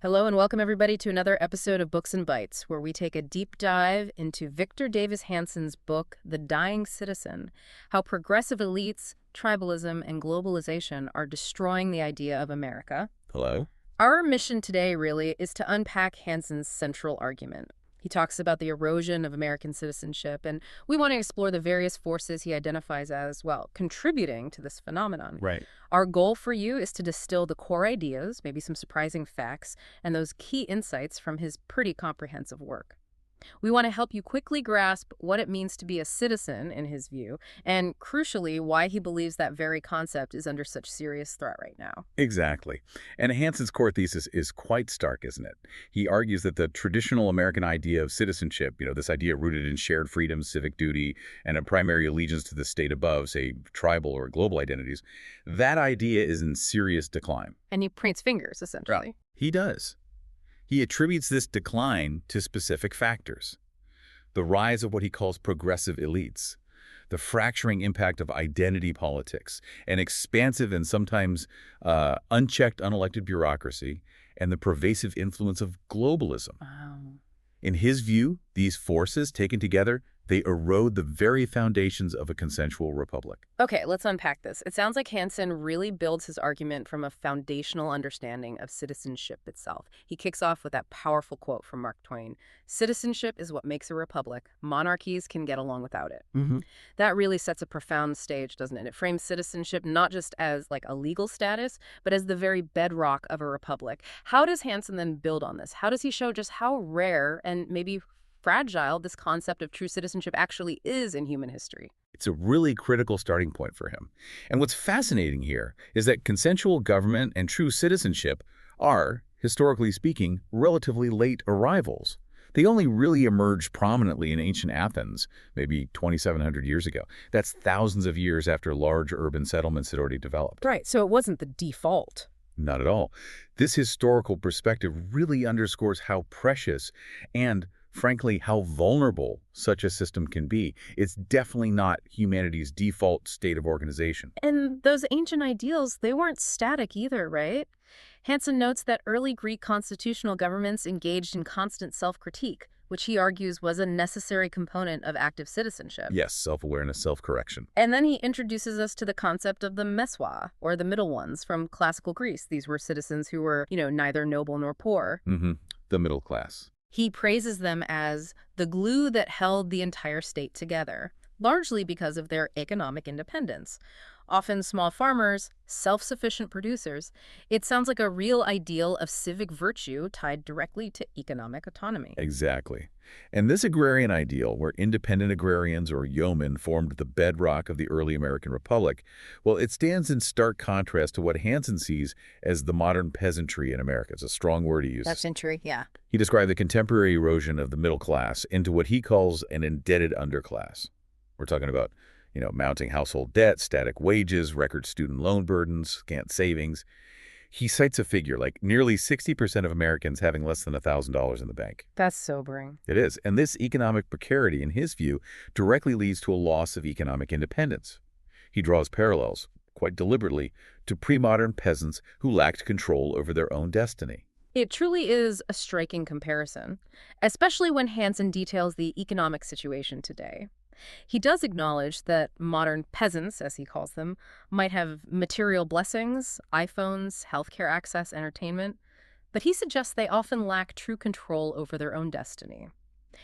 Hello and welcome everybody to another episode of Books and Bytes, where we take a deep dive into Victor Davis Hanson's book, The Dying Citizen, How Progressive Elites, Tribalism, and Globalization Are Destroying the Idea of America. Hello? Our mission today really is to unpack Hanson's central argument. He talks about the erosion of American citizenship, and we want to explore the various forces he identifies as, well, contributing to this phenomenon. Right. Our goal for you is to distill the core ideas, maybe some surprising facts, and those key insights from his pretty comprehensive work. We want to help you quickly grasp what it means to be a citizen, in his view, and crucially, why he believes that very concept is under such serious threat right now. Exactly. And Hanson's core thesis is quite stark, isn't it? He argues that the traditional American idea of citizenship, this idea rooted in shared freedom, civic duty, and a primary allegiance to the state above, say, tribal or global identities, that idea is in serious decline. And he points fingers, essentially. He does. He attributes this decline to specific factors. The rise of what he calls progressive elites, the fracturing impact of identity politics, an expansive and sometimes unchecked unelected bureaucracy, and the pervasive influence of globalism. Wow. In his view, these forces, taken together, they erode the very foundations of a consensual republic. Okay, let's unpack this. It sounds like Hanson really builds his argument from a foundational understanding of citizenship itself. He kicks off with that powerful quote from Mark Twain: "Citizenship is what makes a republic. Monarchies can get along without it." That really sets a profound stage, doesn't it? It frames citizenship not just as like a legal status, but as the very bedrock of a republic. How does Hanson then build on this? How does he show just how rare and maybe fragile this concept of true citizenship actually is in human history? It's a really critical starting point for him. And what's fascinating here is that consensual government and true citizenship are, historically speaking, relatively late arrivals. They only really emerged prominently in ancient Athens, maybe 2,700 years ago. That's thousands of years after large urban settlements had already developed. Right, so it wasn't the default. Not at all. This historical perspective really underscores how precious and, frankly, how vulnerable such a system can be. It's definitely not humanity's default state of organization. And those ancient ideals, they weren't static either, right? Hanson notes that early Greek constitutional governments engaged in constant self-critique, which he argues was a necessary component of active citizenship. Yes, self-awareness, self-correction. And then he introduces us to the concept of the mesoi, or the middle ones, from classical Greece. These were citizens who were, neither noble nor poor. The middle class. He praises them as the glue that held the entire state together, largely because of their economic independence. Often small farmers, self-sufficient producers. It sounds like a real ideal of civic virtue tied directly to economic autonomy. Exactly. And this agrarian ideal, where independent agrarians or yeomen formed the bedrock of the early American Republic, well, it stands in stark contrast to what Hanson sees as the modern peasantry in America. It's a strong word he uses. Peasantry, yeah. He described the contemporary erosion of the middle class into what he calls an indebted underclass. We're talking about mounting household debt, static wages, record student loan burdens, scant savings. He cites a figure like nearly 60% of Americans having less than $1,000 in the bank. That's sobering. It is. And this economic precarity, in his view, directly leads to a loss of economic independence. He draws parallels, quite deliberately, to pre-modern peasants who lacked control over their own destiny. It truly is a striking comparison, especially when Hanson details the economic situation today. He does acknowledge that modern peasants, as he calls them, might have material blessings, iPhones, healthcare access, entertainment, but he suggests they often lack true control over their own destiny.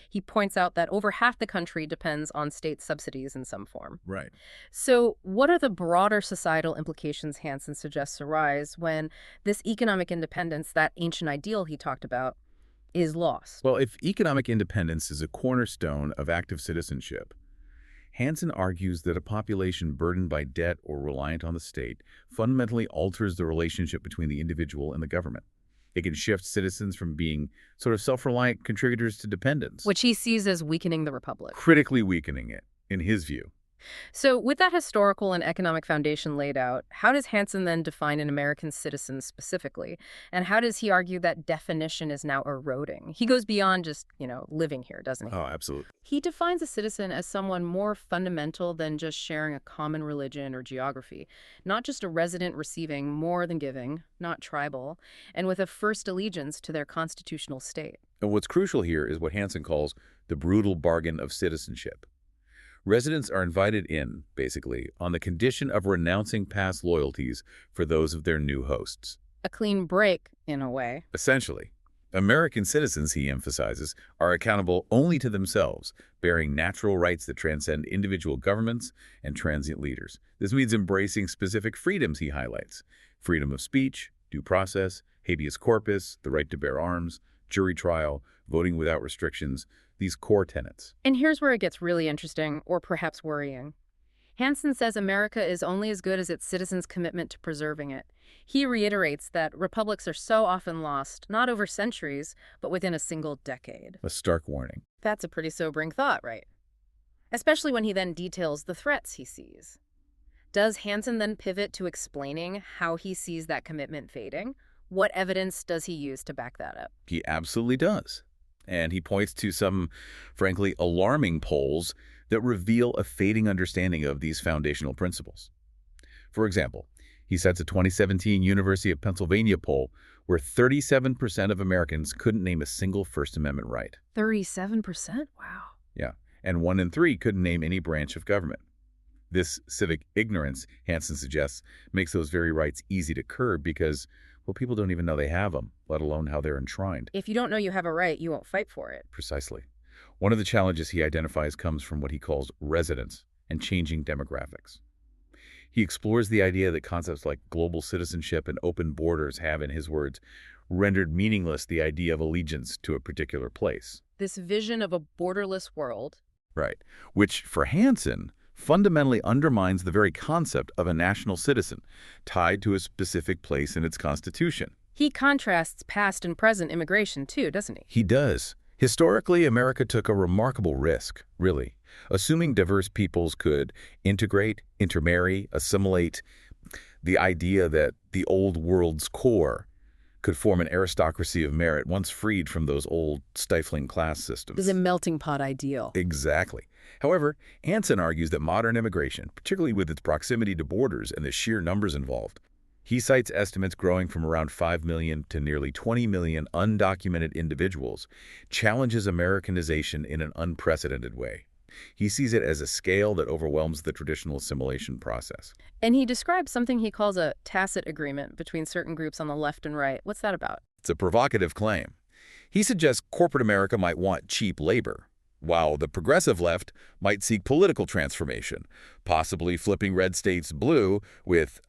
He points out that over half the country depends on state subsidies in some form. Right. So what are the broader societal implications Hanson suggests arise when this economic independence, that ancient ideal he talked about, is lost? Well, if economic independence is a cornerstone of active citizenship, Hanson argues that a population burdened by debt or reliant on the state fundamentally alters the relationship between the individual and the government. It can shift citizens from being sort of self-reliant contributors to dependence, Which he sees as weakening the republic. critically weakening it, in his view. So, with that historical and economic foundation laid out, how does Hansen then define an American citizen specifically? And how does he argue that definition is now eroding? He goes beyond just, living here, doesn't he? Oh, absolutely. He defines a citizen as someone more fundamental than just sharing a common religion or geography, not just a resident receiving more than giving, not tribal, and with a first allegiance to their constitutional state. And what's crucial here is what Hansen calls the brutal bargain of citizenship. Residents are invited in, basically, on the condition of renouncing past loyalties for those of their new hosts. A clean break, in a way. Essentially, American citizens, he emphasizes, are accountable only to themselves, bearing natural rights that transcend individual governments and transient leaders. This means embracing specific freedoms, he highlights: freedom of speech, due process, habeas corpus, the right to bear arms, jury trial, voting without restrictions, these core tenets. And here's where it gets really interesting, or perhaps worrying. Hansen says America is only as good as its citizens' commitment to preserving it. He reiterates that republics are so often lost, not over centuries, but within a single decade. A stark warning. That's a pretty sobering thought, right? Especially when he then details the threats he sees. Does Hansen then pivot to explaining how he sees that commitment fading? What evidence does he use to back that up? He absolutely does. And he points to some, frankly, alarming polls that reveal a fading understanding of these foundational principles. For example, he cites a 2017 University of Pennsylvania poll where 37% of Americans couldn't name a single First Amendment right. 37%? Wow. Yeah, and 1 in 3 couldn't name any branch of government. This civic ignorance, Hansen suggests, makes those very rights easy to curb because, well, people don't even know they have them, let alone how they're enshrined. If you don't know you have a right, you won't fight for it. Precisely. One of the challenges he identifies comes from what he calls residence and changing demographics. He explores the idea that concepts like global citizenship and open borders have, in his words, rendered meaningless the idea of allegiance to a particular place. This vision of a borderless world. Right. Which, for Hansen, fundamentally undermines the very concept of a national citizen, tied to a specific place in its constitution. He contrasts past and present immigration, too, doesn't he? He does. Historically, America took a remarkable risk, really, assuming diverse peoples could integrate, intermarry, assimilate, the idea that the old world's core could form an aristocracy of merit once freed from those old stifling class systems. Is a melting pot ideal. Exactly. However, Hansen argues that modern immigration, particularly with its proximity to borders and the sheer numbers involved, he cites estimates growing from around 5 million to nearly 20 million undocumented individuals, challenges Americanization in an unprecedented way. He sees it as a scale that overwhelms the traditional assimilation process. And he describes something he calls a tacit agreement between certain groups on the left and right. What's that about? It's a provocative claim. He suggests corporate America might want cheap labor, while the progressive left might seek political transformation, possibly flipping red states blue with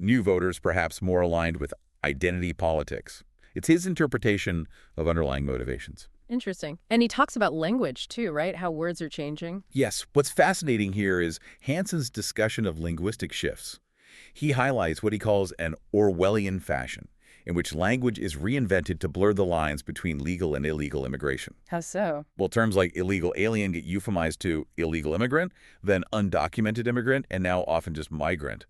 new voters perhaps more aligned with identity politics. It's his interpretation of underlying motivations. Interesting. And he talks about language, too, right? How words are changing. Yes, what's fascinating here is Hansen's discussion of linguistic shifts. He highlights what he calls an Orwellian fashion, in which language is reinvented to blur the lines between legal and illegal immigration. How so? Well, terms like illegal alien get euphemized to illegal immigrant, then undocumented immigrant, and now often just migrant.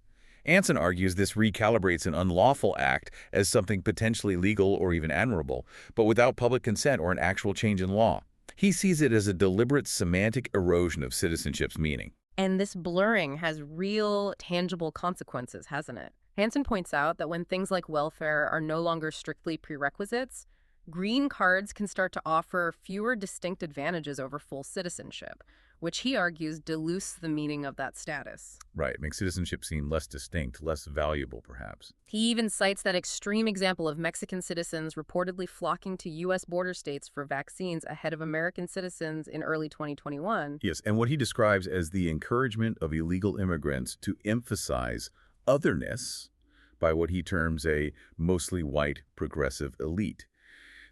Hansen argues this recalibrates an unlawful act as something potentially legal or even admirable, but without public consent or an actual change in law. He sees it as a deliberate semantic erosion of citizenship's meaning. And this blurring has real, tangible consequences, hasn't it? Hansen points out that when things like welfare are no longer strictly prerequisites, green cards can start to offer fewer distinct advantages over full citizenship, which he argues dilutes the meaning of that status. Right, makes citizenship seem less distinct, less valuable, perhaps. He even cites that extreme example of Mexican citizens reportedly flocking to U.S. border states for vaccines ahead of American citizens in early 2021. Yes, and what he describes as the encouragement of illegal immigrants to emphasize otherness by what he terms a mostly white progressive elite.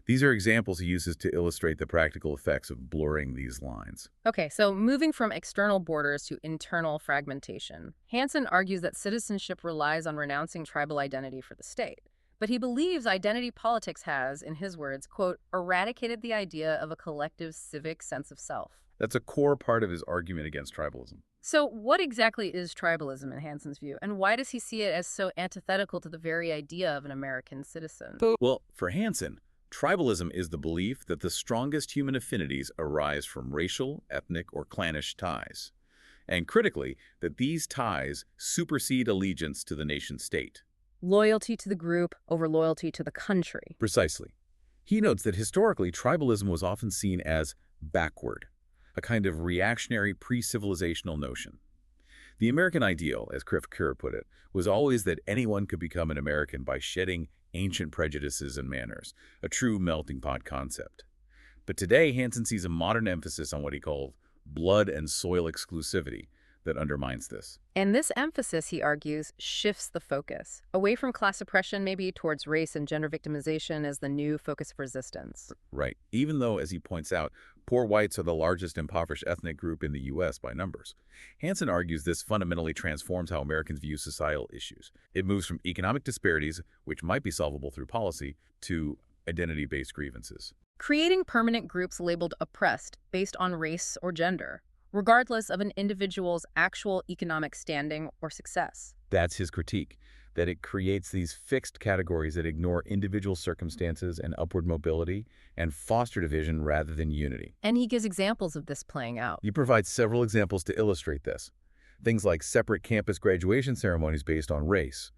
These are examples he uses to illustrate the practical effects of blurring these lines. Okay, so moving from external borders to internal fragmentation, Hansen argues that citizenship relies on renouncing tribal identity for the state. But he believes identity politics has, in his words, quote, eradicated the idea of a collective civic sense of self. That's a core part of his argument against tribalism. So what exactly is tribalism in Hanson's view, and why does he see it as so antithetical to the very idea of an American citizen? Well, for Hanson, tribalism is the belief that the strongest human affinities arise from racial, ethnic, or clannish ties, and critically, that these ties supersede allegiance to the nation-state. Loyalty to the group over loyalty to the country. Precisely. He notes that historically, tribalism was often seen as backward, a kind of reactionary pre-civilizational notion. The American ideal, as Kerr put it, was always that anyone could become an American by shedding ancient prejudices and manners, a true melting pot concept. But today, Hanson sees a modern emphasis on what he called blood and soil exclusivity that undermines this. And this emphasis, he argues, shifts the focus away from class oppression, maybe towards race and gender victimization as the new focus of resistance. Right. Even though, as he points out, poor whites are the largest impoverished ethnic group in the U.S. by numbers. Hanson argues this fundamentally transforms how Americans view societal issues. It moves from economic disparities, which might be solvable through policy, to identity-based grievances. Creating permanent groups labeled oppressed based on race or gender, regardless of an individual's actual economic standing or success. That's his critique, that it creates these fixed categories that ignore individual circumstances and upward mobility and foster division rather than unity. And he gives examples of this playing out. He provides several examples to illustrate this. Things like separate campus graduation ceremonies based on race,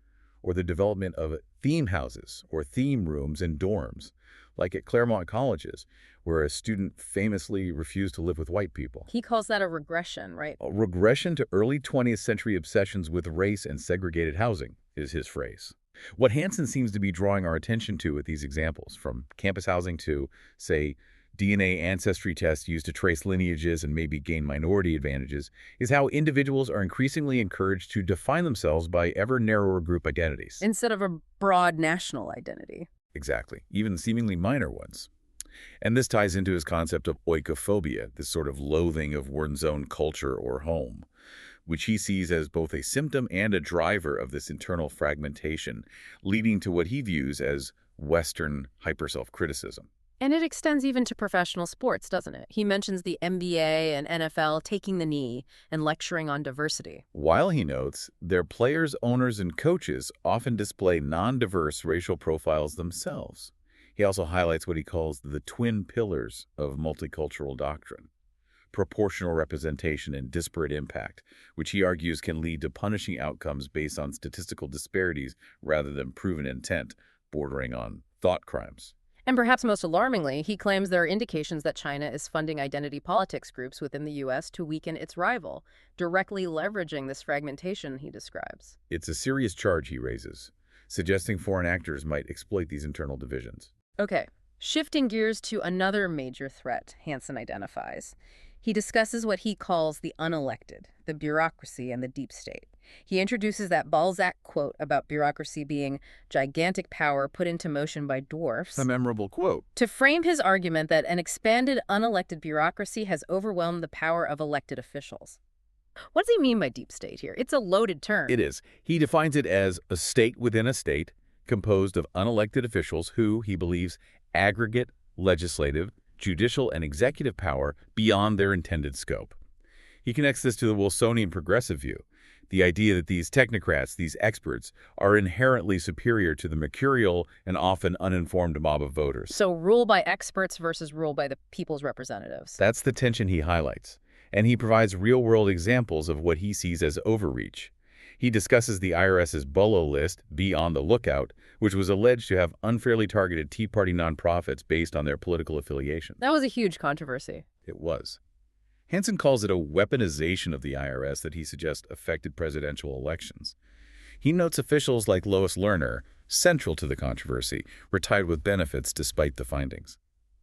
or the development of theme houses or theme rooms in dorms, like at Claremont colleges, where a student famously refused to live with white people. He calls that a regression, right? A regression to early 20th century obsessions with race and segregated housing is his phrase. What Hanson seems to be drawing our attention to with these examples, from campus housing to, say, DNA ancestry tests used to trace lineages and maybe gain minority advantages, is how individuals are increasingly encouraged to define themselves by ever narrower group identities. Instead of a broad national identity. Exactly, even seemingly minor ones. And this ties into his concept of oikophobia, this sort of loathing of one's own culture or home, which he sees as both a symptom and a driver of this internal fragmentation, leading to what he views as Western hyper-self-criticism. And it extends even to professional sports, doesn't it? He mentions the NBA and NFL taking the knee and lecturing on diversity. While he notes, their players, owners, and coaches often display non-diverse racial profiles themselves. He also highlights what he calls the twin pillars of multicultural doctrine: proportional representation and disparate impact, which he argues can lead to punishing outcomes based on statistical disparities rather than proven intent, bordering on thought crimes. And perhaps most alarmingly, he claims there are indications that China is funding identity politics groups within the U.S. to weaken its rival, directly leveraging this fragmentation he describes. It's a serious charge he raises, suggesting foreign actors might exploit these internal divisions. Okay, shifting gears to another major threat Hanson identifies. He discusses what he calls the unelected, the bureaucracy, and the deep state. He introduces that Balzac quote about bureaucracy being gigantic power put into motion by dwarfs, A memorable quote. to frame his argument that an expanded unelected bureaucracy has overwhelmed the power of elected officials. What does he mean by deep state here? It's a loaded term. It is. He defines it as a state within a state composed of unelected officials who, he believes, aggregate legislative, judicial, and executive power beyond their intended scope. He connects this to the Wilsonian progressive view, the idea that these technocrats, these experts, are inherently superior to the mercurial and often uninformed mob of voters. So rule by experts versus rule by the people's representatives. That's the tension he highlights, and he provides real-world examples of what he sees as overreach. He discusses the IRS's Bolo list, Be on the Lookout, which was alleged to have unfairly targeted Tea Party nonprofits based on their political affiliation. That was a huge controversy. It was. Hanson calls it a weaponization of the IRS that he suggests affected presidential elections. He notes officials like Lois Lerner, central to the controversy, were tied with benefits despite the findings.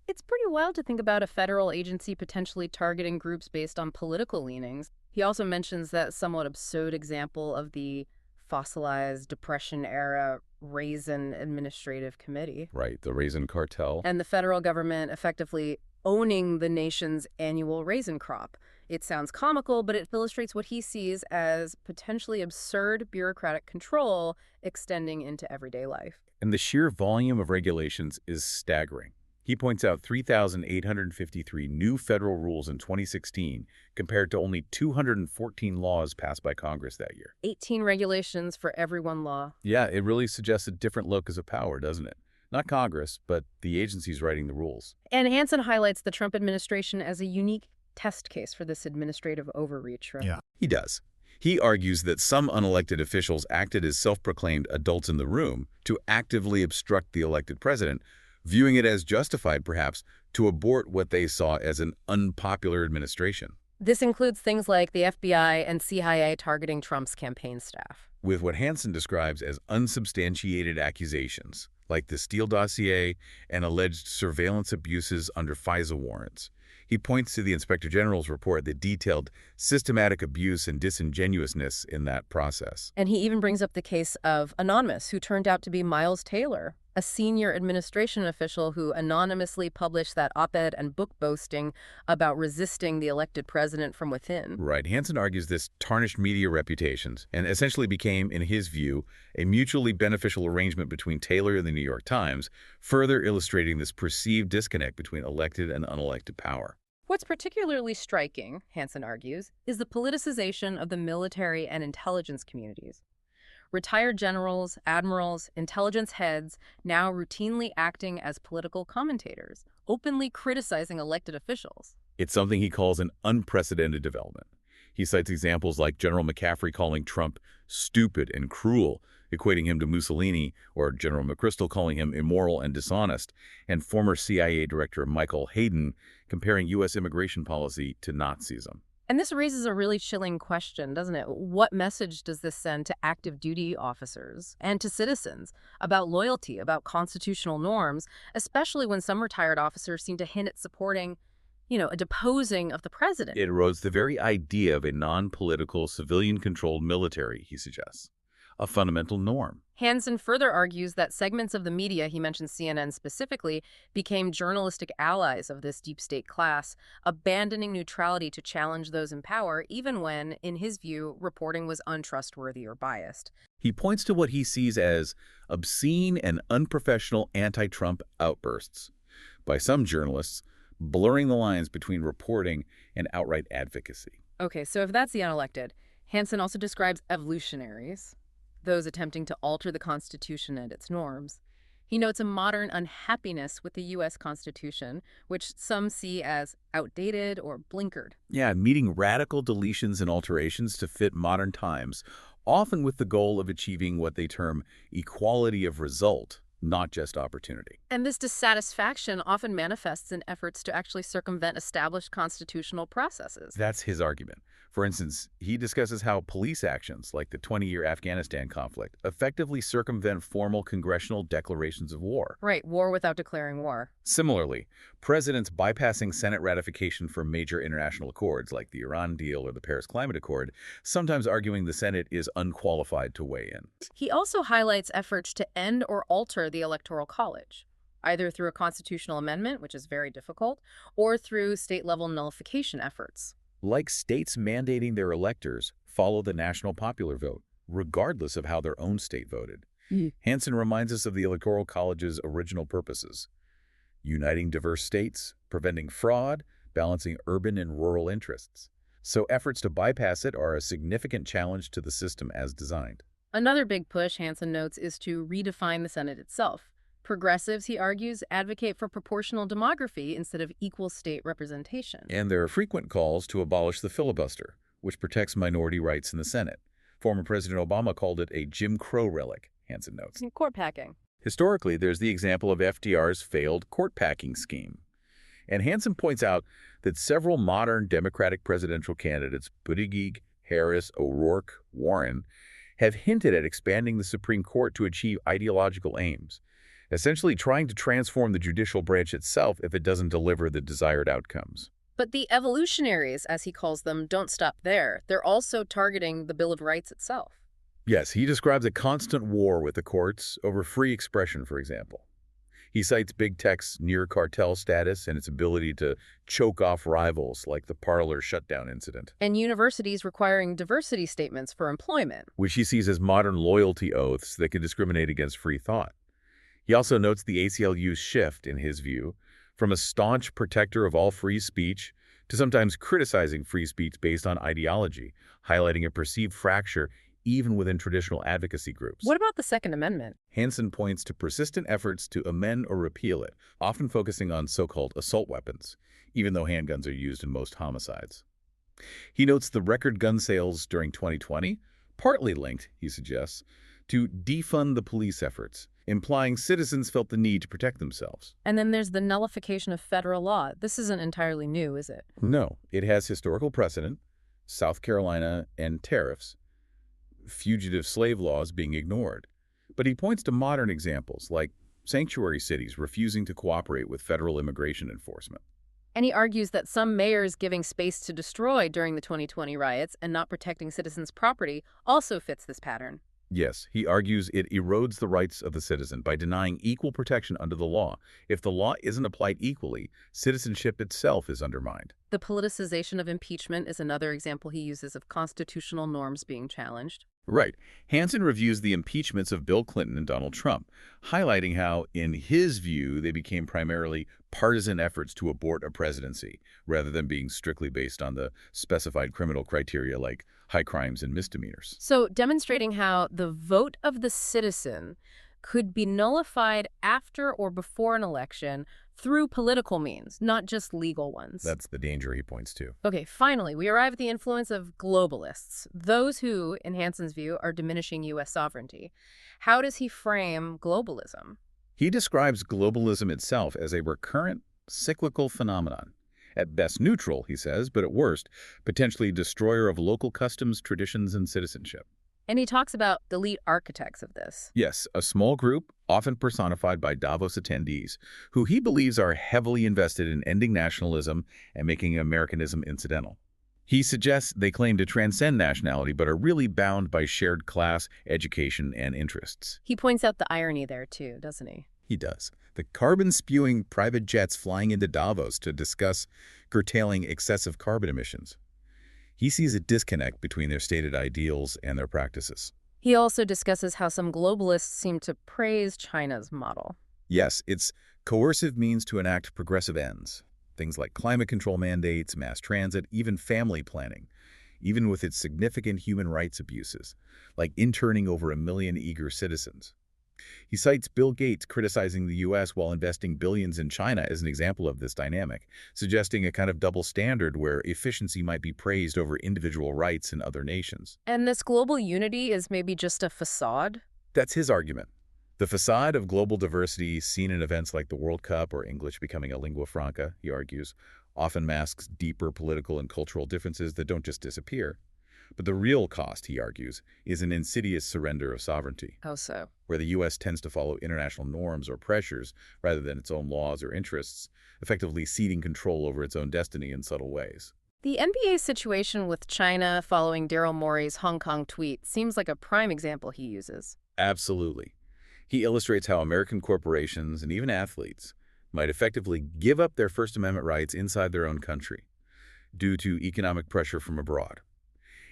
It's pretty wild to think about a federal agency potentially targeting groups based on political leanings. He also mentions that somewhat absurd example of the fossilized Depression-era Raisin Administrative Committee. Right, the raisin cartel. And the federal government effectively owning the nation's annual raisin crop. It sounds comical, but it illustrates what he sees as potentially absurd bureaucratic control extending into everyday life. And the sheer volume of regulations is staggering. He points out 3,853 new federal rules in 2016 compared to only 214 laws passed by Congress that year. 18 regulations for every one law. Yeah, it really suggests a different locus of power, doesn't it? Not Congress, but the agencies writing the rules. And Hansen highlights the Trump administration as a unique test case for this administrative overreach, right? Yeah. He does. He argues that some unelected officials acted as self-proclaimed adults in the room to actively obstruct the elected president, viewing it as justified, perhaps, to abort what they saw as an unpopular administration. This includes things like the FBI and CIA targeting Trump's campaign staff. With what Hansen describes as unsubstantiated accusations, like the Steele dossier and alleged surveillance abuses under FISA warrants. He points to the Inspector General's report that detailed systematic abuse and disingenuousness in that process. And he even brings up the case of Anonymous, who turned out to be Miles Taylor, a senior administration official who anonymously published that op-ed and book boasting about resisting the elected president from within. Right. Hansen argues this tarnished media reputations and essentially became, in his view, a mutually beneficial arrangement between Taylor and the New York Times, further illustrating this perceived disconnect between elected and unelected power. What's particularly striking, Hansen argues, is the politicization of the military and intelligence communities. Retired generals, admirals, intelligence heads now routinely acting as political commentators, openly criticizing elected officials. It's something he calls an unprecedented development. He cites examples like General McCaffrey calling Trump stupid and cruel, equating him to Mussolini, or General McChrystal calling him immoral and dishonest, and former CIA Director Michael Hayden comparing U.S. immigration policy to Nazism. And this raises a really chilling question, doesn't it? What message does this send to active duty officers and to citizens about loyalty, about constitutional norms, especially when some retired officers seem to hint at supporting, a deposing of the president? It erodes the very idea of a non-political, civilian-controlled military, he suggests, a fundamental norm. Hansen further argues that segments of the media, he mentions CNN specifically, became journalistic allies of this deep state class, abandoning neutrality to challenge those in power, even when, in his view, reporting was untrustworthy or biased. He points to what he sees as obscene and unprofessional anti-Trump outbursts by some journalists, blurring the lines between reporting and outright advocacy. Okay, so if that's the unelected, Hansen also describes evolutionaries, those attempting to alter the Constitution and its norms. He notes a modern unhappiness with the U.S. Constitution, which some see as outdated or blinkered. Yeah, meeting radical deletions and alterations to fit modern times, often with the goal of achieving what they term equality of result, not just opportunity. And this dissatisfaction often manifests in efforts to actually circumvent established constitutional processes. That's his argument. For instance, he discusses how police actions, like the 20-year Afghanistan conflict, effectively circumvent formal congressional declarations of war. Right, war without declaring war. Similarly, presidents bypassing Senate ratification for major international accords, like the Iran deal or the Paris Climate Accord, sometimes arguing the Senate is unqualified to weigh in. He also highlights efforts to end or alter the Electoral College, either through a constitutional amendment, which is very difficult, or through state-level nullification efforts. Like states mandating their electors follow the national popular vote, regardless of how their own state voted. Hansen reminds us of the Electoral College's original purposes: uniting diverse states, preventing fraud, balancing urban and rural interests. So efforts to bypass it are a significant challenge to the system as designed. Another big push, Hansen notes, is to redefine the Senate itself. Progressives, he argues, advocate for proportional demography instead of equal state representation. And there are frequent calls to abolish the filibuster, which protects minority rights in the Senate. Former President Obama called it a Jim Crow relic, Hansen notes. Court packing. Historically, there's the example of FDR's failed court packing scheme. And Hansen points out that several modern Democratic presidential candidates, Buttigieg, Harris, O'Rourke, Warren, have hinted at expanding the Supreme Court to achieve ideological aims, essentially trying to transform the judicial branch itself if it doesn't deliver the desired outcomes. But the evolutionaries, as he calls them, don't stop there. They're also targeting the Bill of Rights itself. Yes, he describes a constant war with the courts over free expression, for example. He cites big tech's near-cartel status and its ability to choke off rivals, like the Parler shutdown incident. And universities requiring diversity statements for employment, which he sees as modern loyalty oaths that can discriminate against free thought. He also notes the ACLU's shift, in his view, from a staunch protector of all free speech to sometimes criticizing free speech based on ideology, highlighting a perceived fracture even within traditional advocacy groups. What about the Second Amendment? Hanson points to persistent efforts to amend or repeal it, often focusing on so-called assault weapons, even though handguns are used in most homicides. He notes the record gun sales during 2020, partly linked, he suggests, to defund the police efforts, implying citizens felt the need to protect themselves. And then there's the nullification of federal law. This isn't entirely new, is it? No, it has historical precedent, South Carolina and tariffs, fugitive slave laws being ignored. But he points to modern examples like sanctuary cities refusing to cooperate with federal immigration enforcement. And he argues that some mayors giving space to destroy during the 2020 riots and not protecting citizens' property also fits this pattern. Yes, he argues it erodes the rights of the citizen by denying equal protection under the law. If the law isn't applied equally, citizenship itself is undermined. The politicization of impeachment is another example he uses of constitutional norms being challenged. Right. Hanson reviews the impeachments of Bill Clinton and Donald Trump, highlighting how, in his view, they became primarily partisan efforts to abort a presidency, rather than being strictly based on the specified criminal criteria like high crimes and misdemeanors. So demonstrating how the vote of the citizen could be nullified after or before an election through political means, not just legal ones. That's the danger he points to. Okay, finally, we arrive at the influence of globalists, those who, in Hanson's view, are diminishing U.S. sovereignty. How does he frame globalism? He describes globalism itself as a recurrent, cyclical phenomenon. At best neutral, he says, but at worst, potentially destroyer of local customs, traditions, and citizenship. And he talks about the lead architects of this. Yes, a small group, often personified by Davos attendees, who he believes are heavily invested in ending nationalism and making Americanism incidental. He suggests they claim to transcend nationality but are really bound by shared class, education, and interests. He points out the irony there, too, doesn't he? He does. The carbon-spewing private jets flying into Davos to discuss curtailing excessive carbon emissions. He sees a disconnect between their stated ideals and their practices. He also discusses how some globalists seem to praise China's model. Yes, its coercive means to enact progressive ends. Things like climate control mandates, mass transit, even family planning, even with its significant human rights abuses, like interning over 1 million eager citizens. He cites Bill Gates criticizing the U.S. while investing billions in China as an example of this dynamic, suggesting a kind of double standard where efficiency might be praised over individual rights in other nations. And this global unity is maybe just a facade? That's his argument. The facade of global diversity seen in events like the World Cup or English becoming a lingua franca, he argues, often masks deeper political and cultural differences that don't just disappear. But the real cost, he argues, is an insidious surrender of sovereignty. How so? Where the U.S. tends to follow international norms or pressures rather than its own laws or interests, effectively ceding control over its own destiny in subtle ways. The NBA's situation with China following Daryl Morey's Hong Kong tweet seems like a prime example he uses. Absolutely. He illustrates how American corporations and even athletes might effectively give up their First Amendment rights inside their own country due to economic pressure from abroad.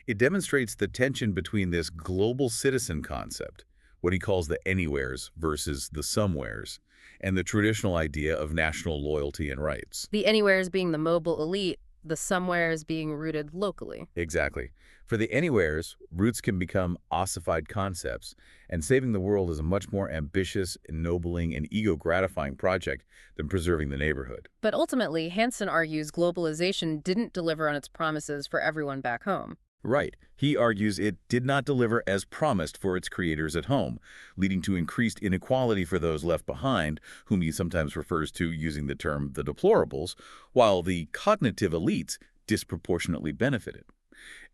It demonstrates the tension between this global citizen concept, what he calls the anywheres versus the somewheres, and the traditional idea of national loyalty and rights. The anywheres being the mobile elite, the somewheres being rooted locally. Exactly. For the anywheres, roots can become ossified concepts, and saving the world is a much more ambitious, ennobling, and ego-gratifying project than preserving the neighborhood. But ultimately, Hanson argues globalization didn't deliver on its promises for everyone back home. Right. He argues it did not deliver as promised for its creators at home, leading to increased inequality for those left behind, whom he sometimes refers to using the term the deplorables, while the cognitive elites disproportionately benefited.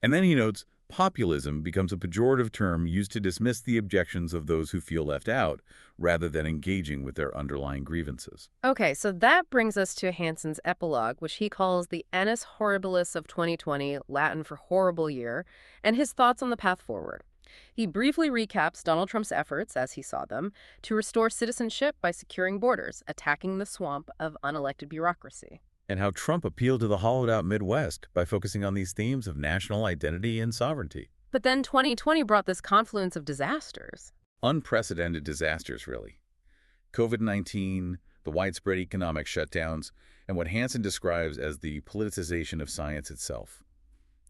And then he notes, populism becomes a pejorative term used to dismiss the objections of those who feel left out, rather than engaging with their underlying grievances. Okay, so that brings us to Hanson's epilogue, which he calls the Annus Horribilis of 2020, Latin for horrible year, and his thoughts on the path forward. He briefly recaps Donald Trump's efforts, as he saw them, to restore citizenship by securing borders, attacking the swamp of unelected bureaucracy. And how Trump appealed to the hollowed-out Midwest by focusing on these themes of national identity and sovereignty. But then 2020 brought this confluence of disasters. Unprecedented disasters, really. COVID-19, the widespread economic shutdowns, and what Hanson describes as the politicization of science itself.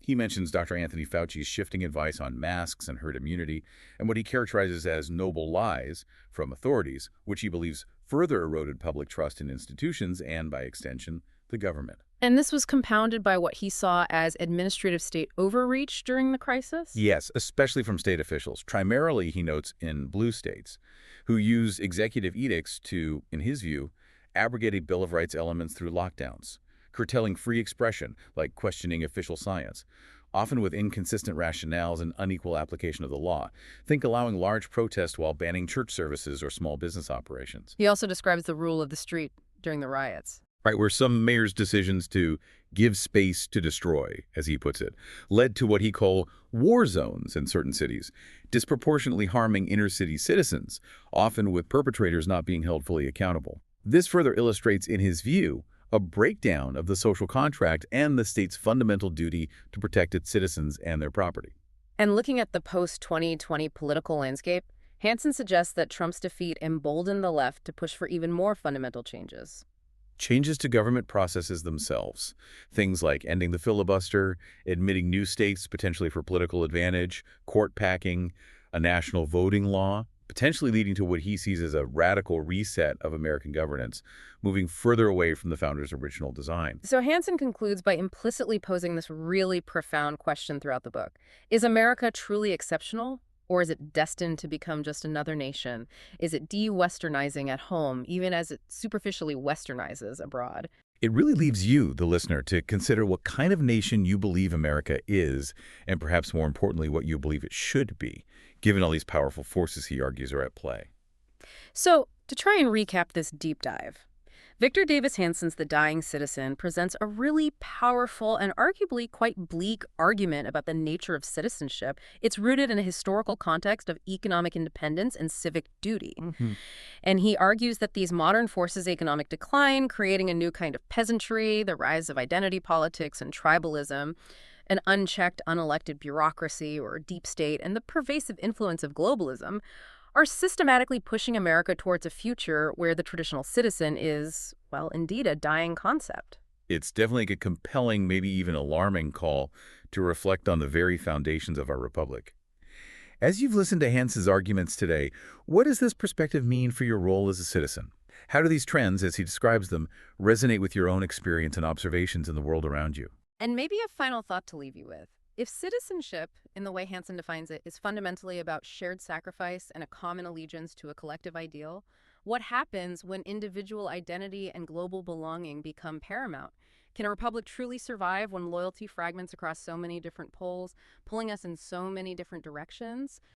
He mentions Dr. Anthony Fauci's shifting advice on masks and herd immunity, and what he characterizes as noble lies from authorities, which he believes further eroded public trust in institutions and, by extension, the government. And this was compounded by what he saw as administrative state overreach during the crisis? Yes, especially from state officials, primarily, he notes, in blue states, who use executive edicts to, in his view, abrogate a Bill of Rights elements through lockdowns, curtailing free expression, like questioning official science, often with inconsistent rationales and unequal application of the law. Think allowing large protests while banning church services or small business operations. He also describes the rule of the street during the riots. Right, where some mayors' decisions to give space to destroy, as he puts it, led to what he called war zones in certain cities, disproportionately harming inner-city citizens, often with perpetrators not being held fully accountable. This further illustrates, in his view, a breakdown of the social contract and the state's fundamental duty to protect its citizens and their property. And looking at the post-2020 political landscape, Hanson suggests that Trump's defeat emboldened the left to push for even more fundamental changes. Changes to government processes themselves. Things like ending the filibuster, admitting new states potentially for political advantage, court packing, a national voting law, potentially leading to what he sees as a radical reset of American governance, moving further away from the founders' original design. So Hanson concludes by implicitly posing this really profound question throughout the book. Is America truly exceptional? Or is it destined to become just another nation? Is it de-Westernizing at home, even as it superficially Westernizes abroad? It really leaves you, the listener, to consider what kind of nation you believe America is, and perhaps more importantly, what you believe it should be, given all these powerful forces he argues are at play. So, to try and recap this deep dive, Victor Davis Hanson's The Dying Citizen presents a really powerful and arguably quite bleak argument about the nature of citizenship. It's rooted in a historical context of economic independence and civic duty. And he argues that these modern forces economic decline, creating a new kind of peasantry, the rise of identity politics and tribalism, an unchecked, unelected bureaucracy or deep state, and the pervasive influence of globalism are systematically pushing America towards a future where the traditional citizen is, well, indeed a dying concept. It's definitely a compelling, maybe even alarming call to reflect on the very foundations of our republic. As you've listened to Hanson's arguments today, what does this perspective mean for your role as a citizen? How do these trends, as he describes them, resonate with your own experience and observations in the world around you? And maybe a final thought to leave you with. If citizenship, in the way Hanson defines it, is fundamentally about shared sacrifice and a common allegiance to a collective ideal, what happens when individual identity and global belonging become paramount? Can a republic truly survive when loyalty fragments across so many different poles, pulling us in so many different directions?